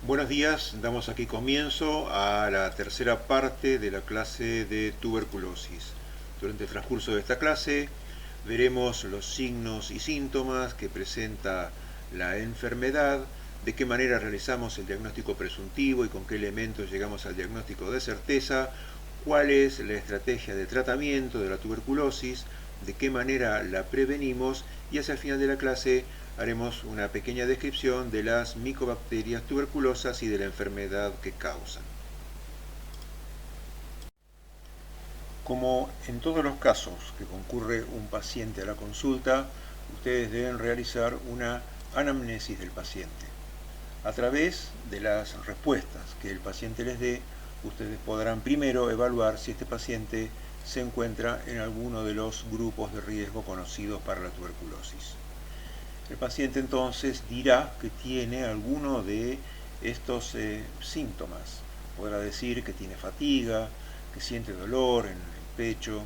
Buenos días, damos aquí comienzo a la tercera parte de la clase de tuberculosis. Durante el transcurso de esta clase veremos los signos y síntomas que presenta la enfermedad, de qué manera realizamos el diagnóstico presuntivo y con qué elementos llegamos al diagnóstico de certeza, cuál es la estrategia de tratamiento de la tuberculosis, de qué manera la prevenimos y hacia el final de la clase haremos una pequeña descripción de las micobacterias tuberculosas y de la enfermedad que causan. Como en todos los casos que concurre un paciente a la consulta, ustedes deben realizar una anamnesis del paciente. A través de las respuestas que el paciente les dé, ustedes podrán primero evaluar si este paciente se encuentra en alguno de los grupos de riesgo conocidos para la tuberculosis. El paciente entonces dirá que tiene alguno de estos síntomas. Podrá decir que tiene fatiga, que siente dolor en el pecho,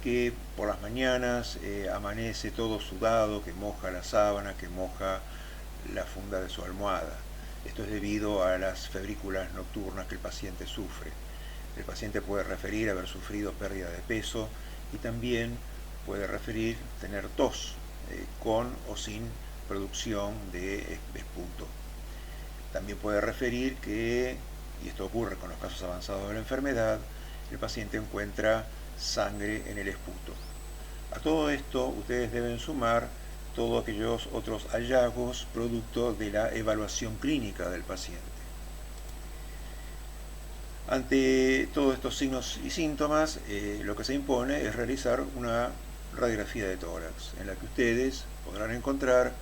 que por las mañanas amanece todo sudado, que moja la sábana, que moja la funda de su almohada. Esto es debido a las febrículas nocturnas que el paciente sufre. El paciente puede referir haber sufrido pérdida de peso y también puede referir tener tos con o sin producción de esputo. También puede referir que, y esto ocurre con los casos avanzados de la enfermedad, el paciente encuentra sangre en el esputo. A todo esto ustedes deben sumar todos aquellos otros hallazgos producto de la evaluación clínica del paciente. Ante todos estos signos y síntomas, lo que se impone es realizar una radiografía de tórax, en la que ustedes podrán encontrar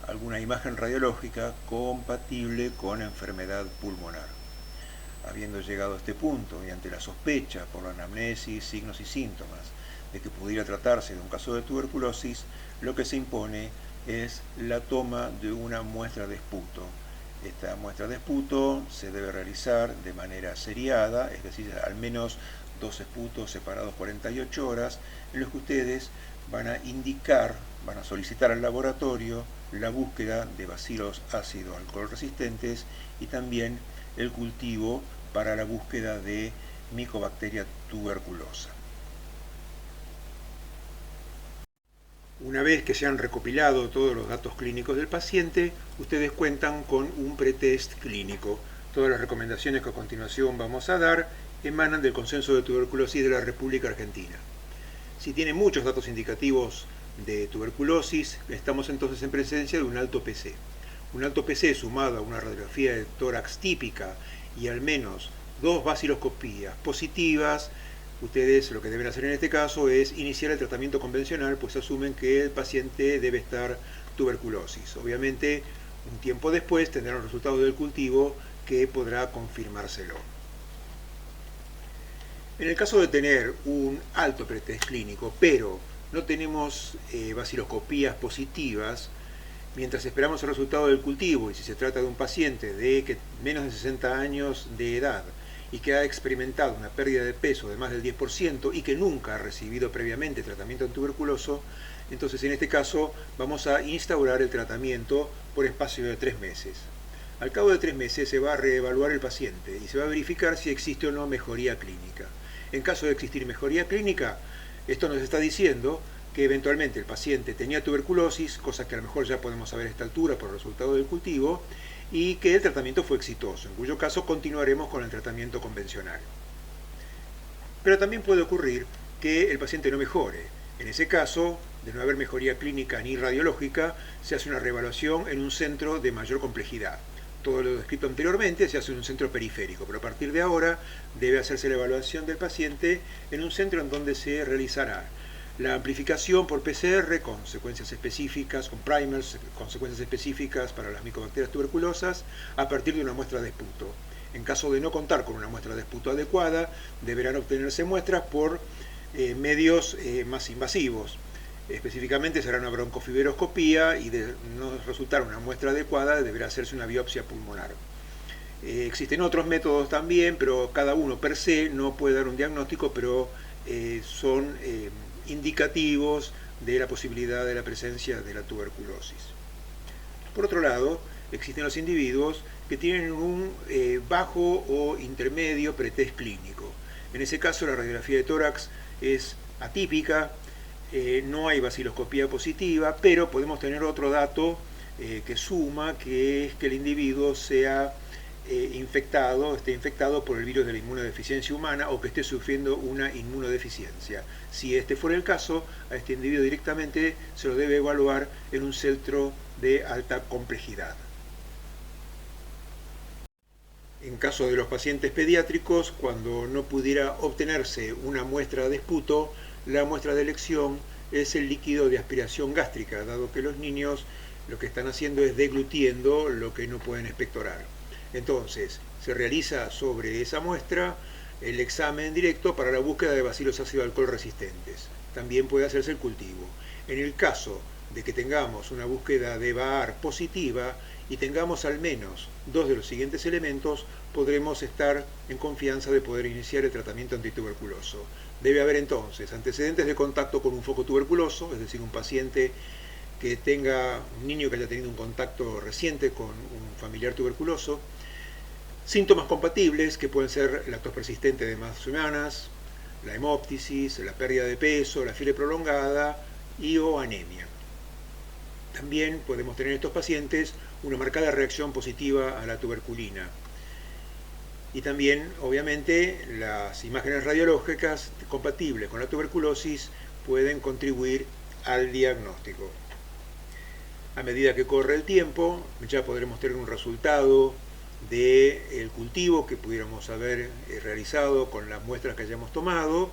alguna imagen radiológica compatible con enfermedad pulmonar. Habiendo llegado a este punto y ante la sospecha por la anamnesis, signos y síntomas de que pudiera tratarse de un caso de tuberculosis, lo que se impone es la toma de una muestra de esputo. Esta muestra de esputo se debe realizar de manera seriada, es decir, al menos 2 esputos separados 48 horas, en los que ustedes van a indicar, van a solicitar al laboratorio la búsqueda de bacilos ácido alcohol resistentes y también el cultivo para la búsqueda de micobacteria tuberculosa. Una vez que se han recopilado todos los datos clínicos del paciente, ustedes cuentan con un pretest clínico. Todas las recomendaciones que a continuación vamos a dar emanan del Consenso de Tuberculosis de la República Argentina. Si tiene muchos datos indicativos de tuberculosis, estamos entonces en presencia de un alto PC. Un alto PC sumado a una radiografía de tórax típica y al menos 2 baciloscopías positivas, ustedes lo que deben hacer en este caso es iniciar el tratamiento convencional, pues asumen que el paciente debe estar tuberculosis. Obviamente, un tiempo después tendrán los resultados del cultivo que podrá confirmárselo. En el caso de tener un alto pretest clínico, pero no tenemos baciloscopías positivas, mientras esperamos el resultado del cultivo, y si se trata de un paciente de menos de 60 años de edad y que ha experimentado una pérdida de peso de más del 10% y que nunca ha recibido previamente tratamiento antuberculoso, entonces en este caso vamos a instaurar el tratamiento por espacio de 3 meses. Al cabo de 3 meses se va a reevaluar el paciente y se va a verificar si existe o no mejoría clínica. En caso de existir mejoría clínica, esto nos está diciendo que eventualmente el paciente tenía tuberculosis, cosa que a lo mejor ya podemos saber a esta altura por el resultado del cultivo, y que el tratamiento fue exitoso, en cuyo caso continuaremos con el tratamiento convencional. Pero también puede ocurrir que el paciente no mejore. En ese caso, de no haber mejoría clínica ni radiológica, se hace una reevaluación en un centro de mayor complejidad. Todo lo descrito anteriormente se hace en un centro periférico, pero a partir de ahora debe hacerse la evaluación del paciente en un centro en donde se realizará la amplificación por PCR con secuencias específicas, con primers, con secuencias específicas para las micobacterias tuberculosas a partir de una muestra de esputo. En caso de no contar con una muestra de esputo adecuada, deberán obtenerse muestras por medios más invasivos. Específicamente será una broncofibroscopía y de no resultar una muestra adecuada deberá hacerse una biopsia pulmonar. Existen otros métodos también, pero cada uno per se no puede dar un diagnóstico, pero son indicativos de la posibilidad de la presencia de la tuberculosis. Por otro lado, existen los individuos que tienen un bajo o intermedio pretest clínico. En ese caso la radiografía de tórax es atípica, no hay vaciloscopía positiva, pero podemos tener otro dato que suma, que es que el individuo sea esté infectado por el virus de la inmunodeficiencia humana o que esté sufriendo una inmunodeficiencia. Si este fuera el caso, a este individuo directamente se lo debe evaluar en un centro de alta complejidad. En caso de los pacientes pediátricos, cuando no pudiera obtenerse una muestra de esputo, la muestra de elección es el líquido de aspiración gástrica, dado que los niños lo que están haciendo es deglutiendo lo que no pueden expectorar. Entonces, se realiza sobre esa muestra el examen directo para la búsqueda de bacilos ácido alcohol resistentes. También puede hacerse el cultivo. En el caso de que tengamos una búsqueda de VAAR positiva y tengamos al menos dos de los siguientes elementos, podremos estar en confianza de poder iniciar el tratamiento antituberculoso. Debe haber entonces antecedentes de contacto con un foco tuberculoso, es decir, un paciente que tenga, un niño que haya tenido un contacto reciente con un familiar tuberculoso, síntomas compatibles que pueden ser la tos persistente de más semanas, la hemóptisis, la pérdida de peso, la fiebre prolongada y o anemia. También podemos tener en estos pacientes una marcada reacción positiva a la tuberculina. Y también, obviamente, las imágenes radiológicas compatibles con la tuberculosis pueden contribuir al diagnóstico. A medida que corre el tiempo, ya podremos tener un resultado del cultivo que pudiéramos haber realizado con las muestras que hayamos tomado,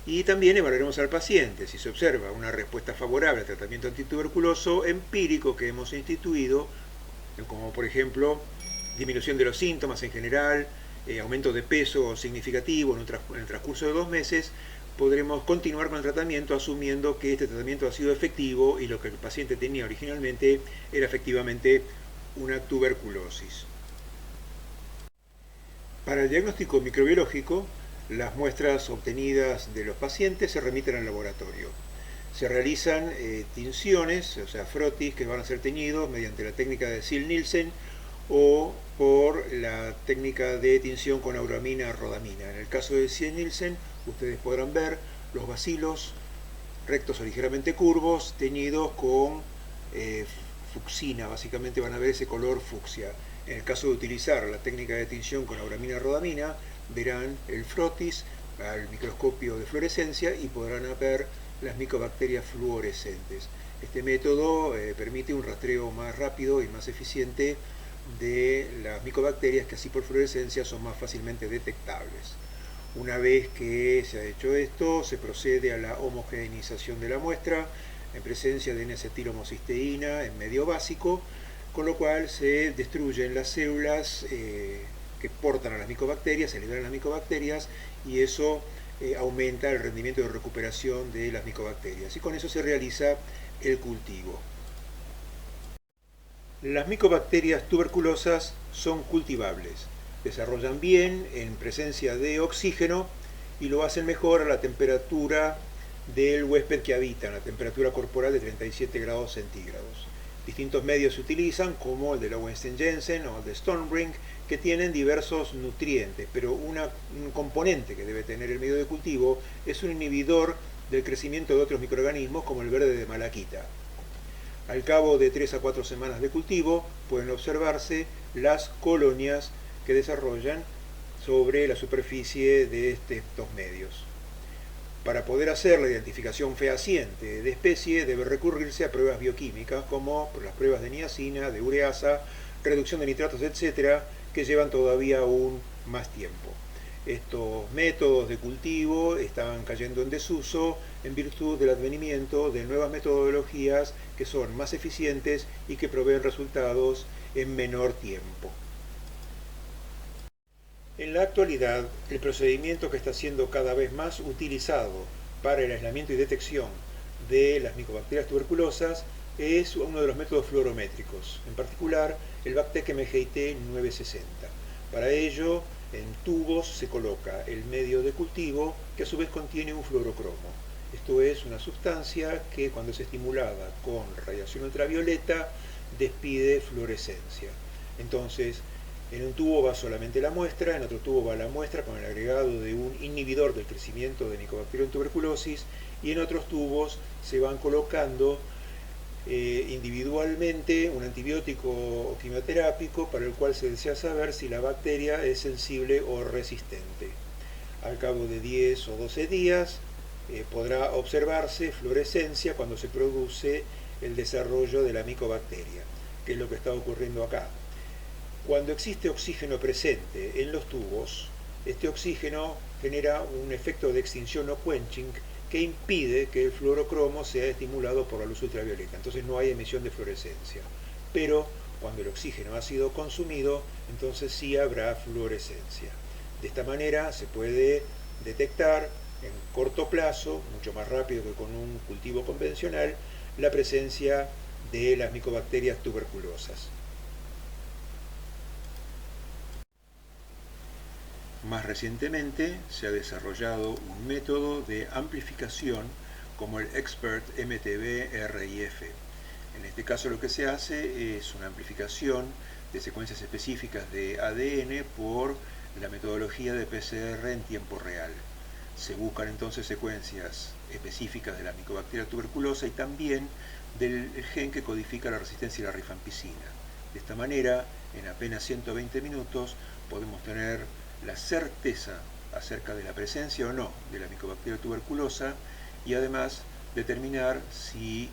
y también evaluaremos al paciente. Si se observa una respuesta favorable al tratamiento antituberculoso empírico que hemos instituido, como por ejemplo disminución de los síntomas en general, aumento de peso significativo en el transcurso de 2 meses, podremos continuar con el tratamiento asumiendo que este tratamiento ha sido efectivo y lo que el paciente tenía originalmente era efectivamente una tuberculosis. Para el diagnóstico microbiológico, las muestras obtenidas de los pacientes se remiten al laboratorio. Se realizan tinciones, o sea, frotis que van a ser teñidos mediante la técnica de Ziehl-Neelsen o por la técnica de tinción con auramina rodamina. En el caso de Ziehl-Neelsen, ustedes podrán ver los bacilos rectos o ligeramente curvos teñidos con fucsina, básicamente van a ver ese color fucsia. En el caso de utilizar la técnica de tinción con auramina rodamina, verán el frotis al microscopio de fluorescencia y podrán ver las micobacterias fluorescentes. Este método permite un rastreo más rápido y más eficiente de las micobacterias que así por fluorescencia son más fácilmente detectables. Una vez que se ha hecho esto, se procede a la homogeneización de la muestra en presencia de N-acetilhomocisteína en medio básico, con lo cual se destruyen las células que portan a las micobacterias, se liberan las micobacterias y eso aumenta el rendimiento de recuperación de las micobacterias y con eso se realiza el cultivo. Las micobacterias tuberculosas son cultivables, desarrollan bien en presencia de oxígeno y lo hacen mejor a la temperatura del huésped que habitan, la temperatura corporal de 37 grados centígrados. Distintos medios se utilizan como el de Lowenstein-Jensen o el de Stormbrink, que tienen diversos nutrientes, pero un componente que debe tener el medio de cultivo es un inhibidor del crecimiento de otros microorganismos como el verde de malaquita. Al cabo de 3 a 4 semanas de cultivo pueden observarse las colonias que desarrollan sobre la superficie de estos medios. Para poder hacer la identificación fehaciente de especie debe recurrirse a pruebas bioquímicas como las pruebas de niacina, de ureasa, reducción de nitratos, etc., que llevan todavía aún más tiempo. Estos métodos de cultivo están cayendo en desuso en virtud del advenimiento de nuevas metodologías que son más eficientes y que proveen resultados en menor tiempo. En la actualidad, el procedimiento que está siendo cada vez más utilizado para el aislamiento y detección de las micobacterias tuberculosas es uno de los métodos fluorométricos, en particular el Bactec MGIT 960. Para ello, en tubos se coloca el medio de cultivo que a su vez contiene un fluorocromo. Esto es una sustancia que cuando es estimulada con radiación ultravioleta despide fluorescencia. Entonces, en un tubo va solamente la muestra, en otro tubo va la muestra con el agregado de un inhibidor del crecimiento de Mycobacterium tuberculosis, y en otros tubos se van colocando individualmente un antibiótico o quimioterápico para el cual se desea saber si la bacteria es sensible o resistente. Al cabo de 10 o 12 días podrá observarse fluorescencia cuando se produce el desarrollo de la micobacteria, que es lo que está ocurriendo acá. Cuando existe oxígeno presente en los tubos, este oxígeno genera un efecto de extinción o quenching que impide que el fluorocromo sea estimulado por la luz ultravioleta. Entonces no hay emisión de fluorescencia. Pero cuando el oxígeno ha sido consumido, entonces sí habrá fluorescencia. De esta manera se puede detectar en corto plazo, mucho más rápido que con un cultivo convencional, la presencia de las micobacterias tuberculosas. Más recientemente se ha desarrollado un método de amplificación como el Expert MTB-RIF. En este caso lo que se hace es una amplificación de secuencias específicas de ADN por la metodología de PCR en tiempo real. Se buscan entonces secuencias específicas de la Mycobacteria tuberculosa y también del gen que codifica la resistencia a la rifampicina. De esta manera, en apenas 120 minutos, podemos tener la certeza acerca de la presencia o no de la Mycobacteria tuberculosa y además determinar si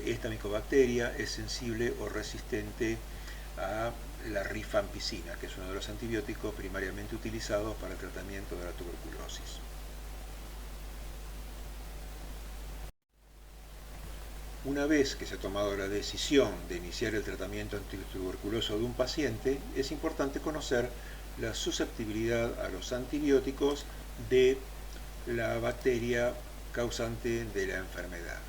esta micobacteria es sensible o resistente a la rifampicina, que es uno de los antibióticos primariamente utilizados para el tratamiento de la tuberculosis. Una vez que se ha tomado la decisión de iniciar el tratamiento antituberculoso de un paciente, es importante conocer la susceptibilidad a los antibióticos de la bacteria causante de la enfermedad.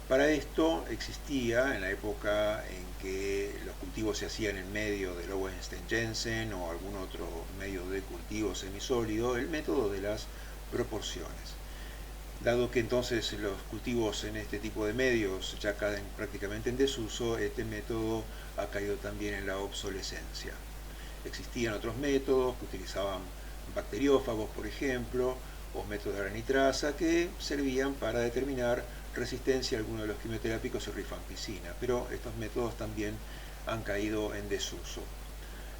Para esto existía, en la época en que los cultivos se hacían en medio de Lowenstein-Jensen o algún otro medio de cultivo semisólido, el método de las proporciones. Dado que entonces los cultivos en este tipo de medios ya caen prácticamente en desuso, este método ha caído también en la obsolescencia. Existían otros métodos que utilizaban bacteriófagos, por ejemplo, o métodos de la nitrasa que servían para determinar resistencia a alguno de los quimioterápicos y rifampicina, pero estos métodos también han caído en desuso.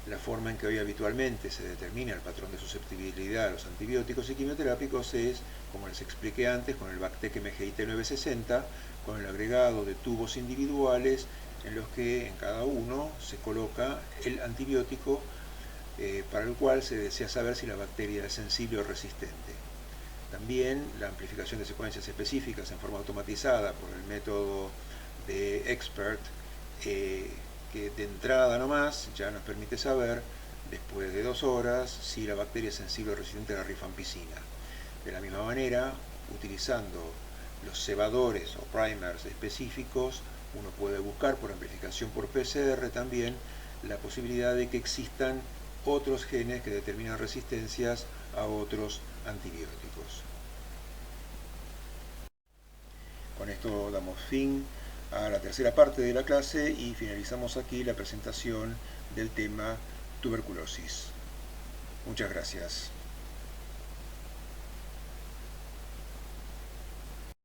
La forma en que hoy habitualmente se determina el patrón de susceptibilidad a los antibióticos y quimioterápicos es, como les expliqué antes, con el Bactec MGIT 960, con el agregado de tubos individuales en los que en cada uno se coloca el antibiótico para el cual se desea saber si la bacteria es sensible o resistente. También la amplificación de secuencias específicas en forma automatizada por el método de Expert, que de entrada nomás ya nos permite saber, después de 2 horas, si la bacteria es sensible o resistente a la rifampicina. De la misma manera, utilizando los cebadores o primers específicos, uno puede buscar por amplificación por PCR también la posibilidad de que existan otros genes que determinan resistencias a otros antibióticos. Con esto damos fin a la tercera parte de la clase y finalizamos aquí la presentación del tema tuberculosis. Muchas gracias.